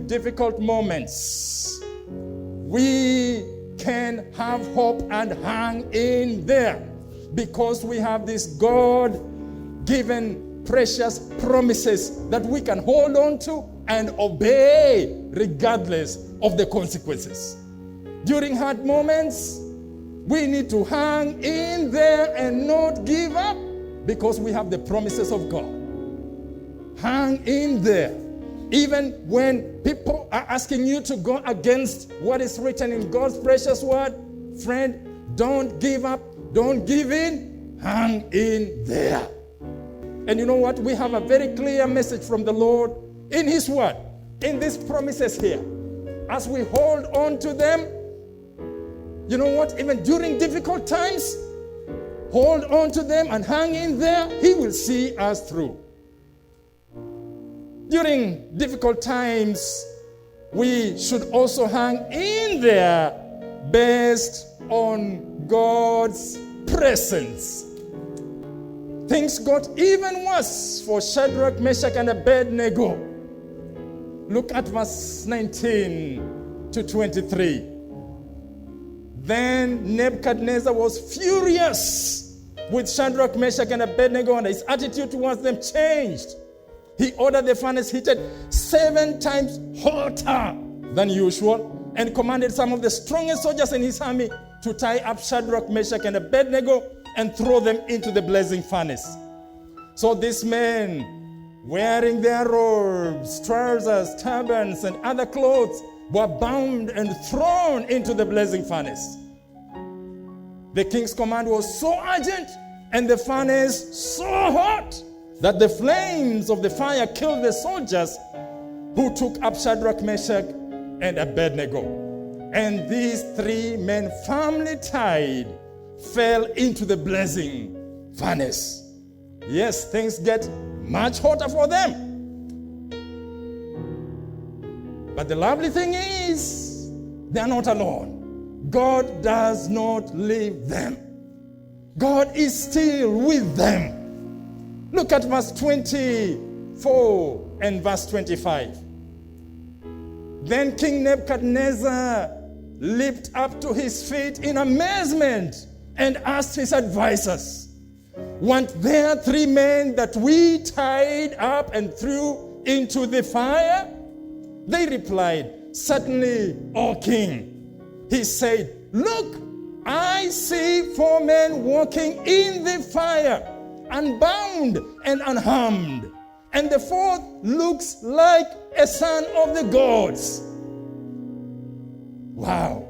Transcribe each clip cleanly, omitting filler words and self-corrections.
during difficult moments, we can have hope and hang in there because we have these God-given precious promises that we can hold on to and obey regardless of the consequences. During hard moments, we need to hang in there and not give up because we have the promises of God. Hang in there. Even when people are asking you to go against what is written in God's precious word, friend, don't give up, don't give in, hang in there. And you know what? We have a very clear message from the Lord in His word, in these promises here. As we hold on to them, you know what? Even during difficult times, hold on to them and hang in there. He will see us through. During difficult times, we should also hang in there based on God's presence. Things got even worse for Shadrach, Meshach, and Abednego. Look at verse 19 to 23. Then Nebuchadnezzar was furious with Shadrach, Meshach, and Abednego, and his attitude towards them changed. He ordered the furnace heated 7 times hotter than usual and commanded some of the strongest soldiers in his army to tie up Shadrach, Meshach, and Abednego and throw them into the blazing furnace. So these men, wearing their robes, trousers, turbans, and other clothes, were bound and thrown into the blazing furnace. The king's command was so urgent and the furnace so hot that the flames of the fire killed the soldiers who took up Shadrach, Meshach, and Abednego. And these 3 men, firmly tied, fell into the blazing furnace. Yes, things get much hotter for them. But the lovely thing is, they are not alone. God does not leave them. God is still with them. Look at verse 24 and verse 25. Then King Nebuchadnezzar leaped up to his feet in amazement and asked his advisors, "Weren't there 3 men that we tied up and threw into the fire?" They replied, "Certainly, O king." He said, "Look, I see 4 men walking in the fire, unbound and unharmed, and the 4th looks like a son of the gods." Wow.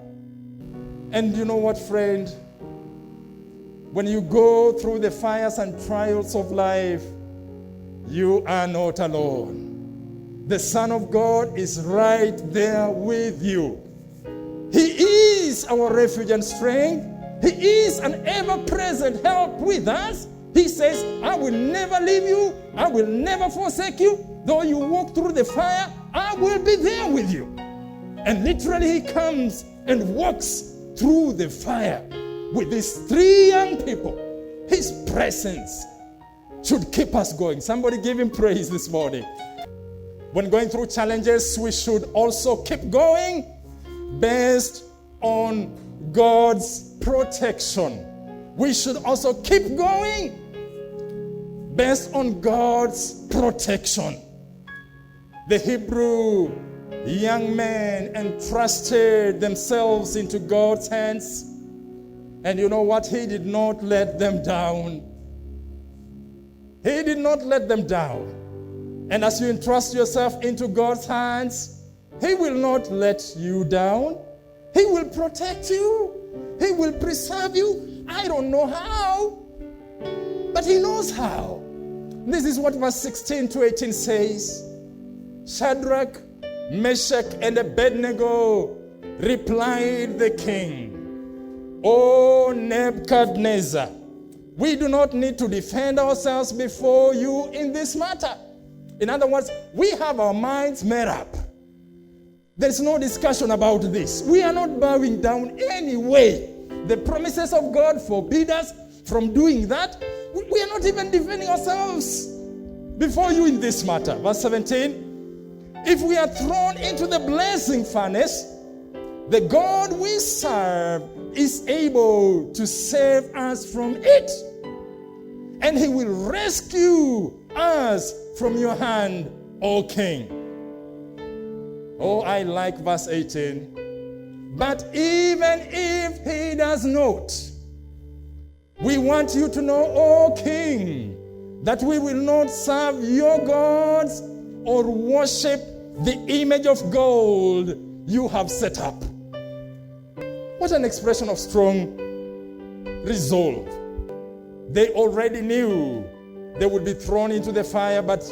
And you know what, friend? When you go through the fires and trials of life, you are not alone. The Son of God is right there with you. He is our refuge and strength. He is an ever-present help with us. He says, "I will never leave you. I will never forsake you. Though you walk through the fire, I will be there with you." And literally He comes and walks through the fire with these 3 young people. His presence should keep us going. Somebody give Him praise this morning. When going through challenges, we should also keep going based on God's protection. We should also keep going based on God's protection. The Hebrew young men entrusted themselves into God's hands. And you know what? He did not let them down. He did not let them down. And as you entrust yourself into God's hands, He will not let you down. He will protect you. He will preserve you. I don't know how, but He knows how. This is what verse 16 to 18 says. Shadrach, Meshach, and Abednego replied the king, "O Nebuchadnezzar, we do not need to defend ourselves before you in this matter." In other words, we have our minds made up. There's no discussion about this. We are not bowing down anyway. The promises of God forbid us from doing that. We are not even defending ourselves before you in this matter. Verse 17, If we are thrown into the blazing furnace, the God we serve is able to save us from it. And he will rescue us from your hand, O King. Oh, I like verse 18. But even if he does not, we want you to know, O King, that we will not serve your gods or worship the image of gold you have set up. What an expression of strong resolve. They already knew they would be thrown into the fire, but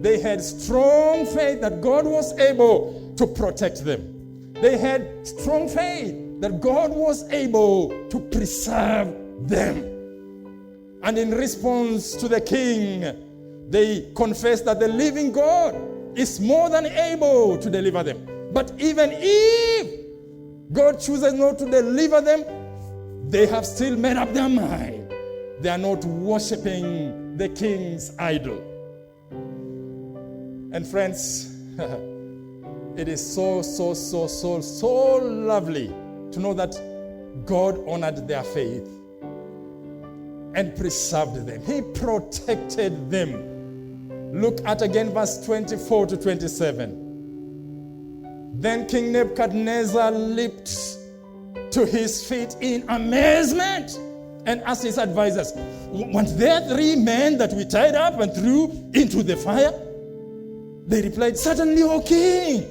they had strong faith that God was able to protect them. They had strong faith that God was able to preserve them. And in response to the king, they confessed that the living God is more than able to deliver them. But even if God chooses not to deliver them, they have still made up their mind. They are not worshiping the king's idol. And friends, it is so lovely to know that God honored their faith and preserved them. He protected them. Look at again verse 24 to 27. Then King Nebuchadnezzar leaped to his feet in amazement and asked his advisors, weren't there 3 men that we tied up and threw into the fire? They replied, certainly, O king.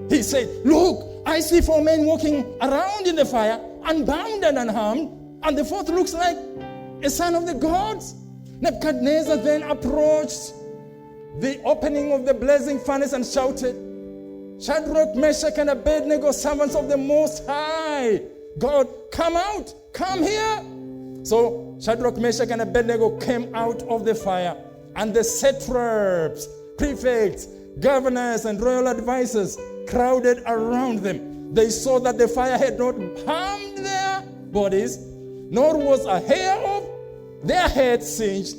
He said, look, I see 4 men walking around in the fire, unbound and unharmed, and the 4th looks like a son of the gods. Nebuchadnezzar then approached the opening of the blazing furnace and shouted, Shadrach, Meshach, and Abednego, servants of the Most High God, come out, come here. So Shadrach, Meshach, and Abednego came out of the fire, and the satraps, prefects, governors, and royal advisors crowded around them. They saw that the fire had not harmed their bodies, nor was a hair of their heads singed.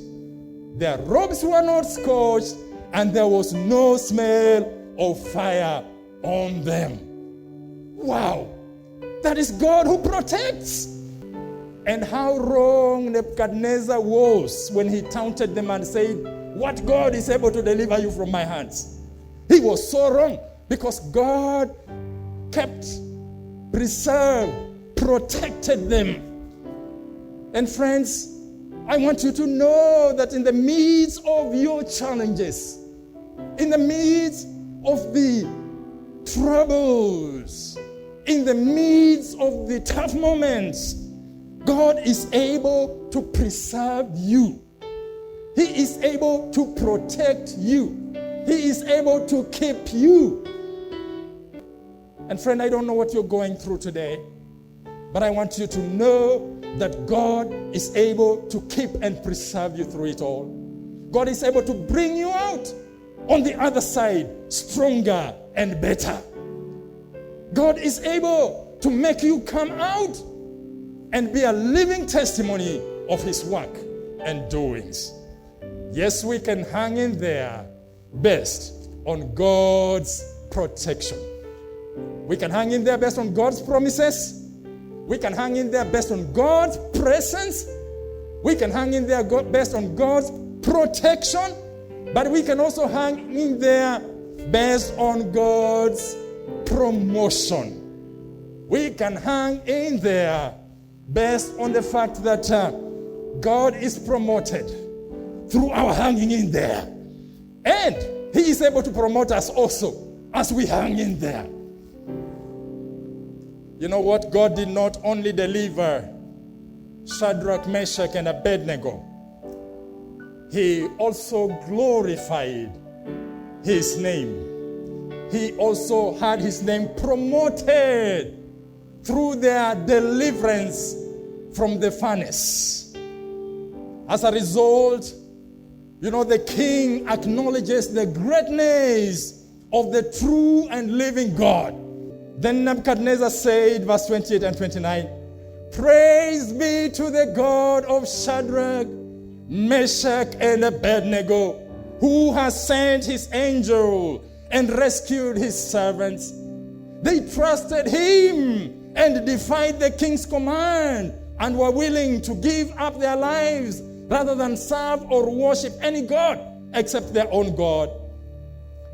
Their robes were not scorched, and there was no smell of fire on them. Wow! That is God who protects. And how wrong Nebuchadnezzar was when he taunted them and said, what God is able to deliver you from my hands? He was so wrong because God kept, preserved, protected them. And friends, I want you to know that in the midst of your challenges, in the midst of the troubles, in the midst of the tough moments, God is able to preserve you. He is able to protect you. He is able to keep you. And friend, I don't know what you're going through today, but I want you to know that God is able to keep and preserve you through it all. God is able to bring you out on the other side stronger and better. God is able to make you come out and be a living testimony of his work and doings. Yes, we can hang in there best on God's protection. We can hang in there best on God's promises. We can hang in there best on God's presence. We can hang in there best on God's protection. But we can also hang in there based on God's promotion. We can hang in there based on the fact that God is promoted through our hanging in there. And he is able to promote us also as we hang in there. You know what? God did not only deliver Shadrach, Meshach, and Abednego. He also glorified his name. He also had his name promoted through their deliverance from the furnace. As a result, you know, the king acknowledges the greatness of the true and living God. Then Nebuchadnezzar said, verse 28 and 29, praise be to the God of Shadrach, Meshach, and Abednego, who has sent his angel and rescued his servants. They trusted him and defied the king's command and were willing to give up their lives rather than serve or worship any god except their own God.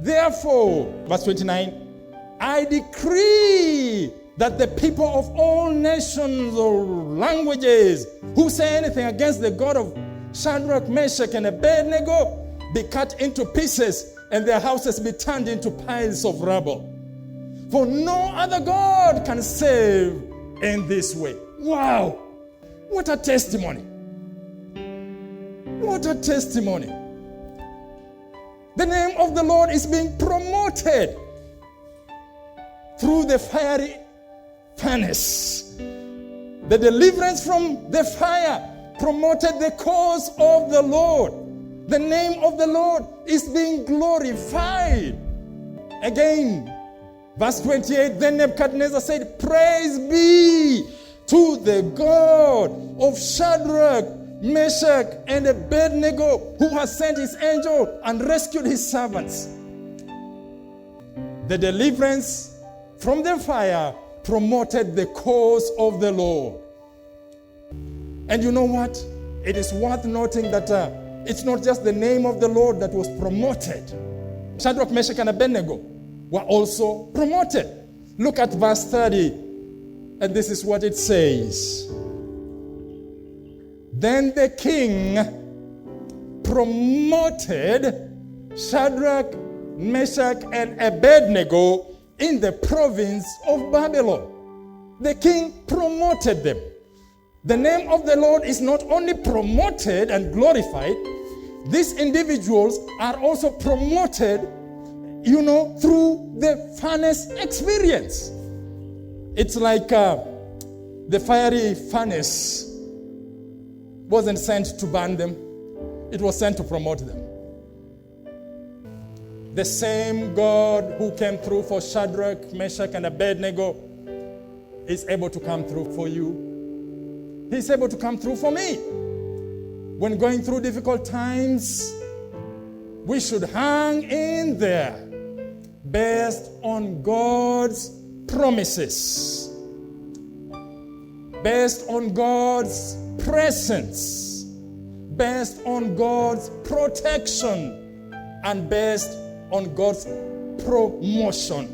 Therefore, verse 29, I decree that the people of all nations or languages who say anything against the God of Shadrach, Meshach, and Abednego be cut into pieces and their houses be turned into piles of rubble. For no other God can save in this way. Wow! What a testimony! What a testimony! The name of the Lord is being promoted through the fiery furnace. The deliverance from the fire promoted the cause of the Lord. The name of the Lord is being glorified. Again, verse 28, then Nebuchadnezzar said, Praise be to the God of Shadrach, Meshach, and Abednego, who has sent his angel and rescued his servants. The deliverance from the fire promoted the cause of the Lord. And you know what? It is worth noting that it's not just the name of the Lord that was promoted. Shadrach, Meshach, and Abednego were also promoted. Look at verse 30, and this is what it says. Then the king promoted Shadrach, Meshach, and Abednego in the province of Babylon. The king promoted them. The name of the Lord is not only promoted and glorified, these individuals are also promoted, through the furnace experience. It's like the fiery furnace wasn't sent to burn them, it was sent to promote them. The same God who came through for Shadrach, Meshach, and Abednego is able to come through for you. He's able to come through for me. When going through difficult times, we should hang in there based on God's promises, based on God's presence, based on God's protection, and based on God's promotion.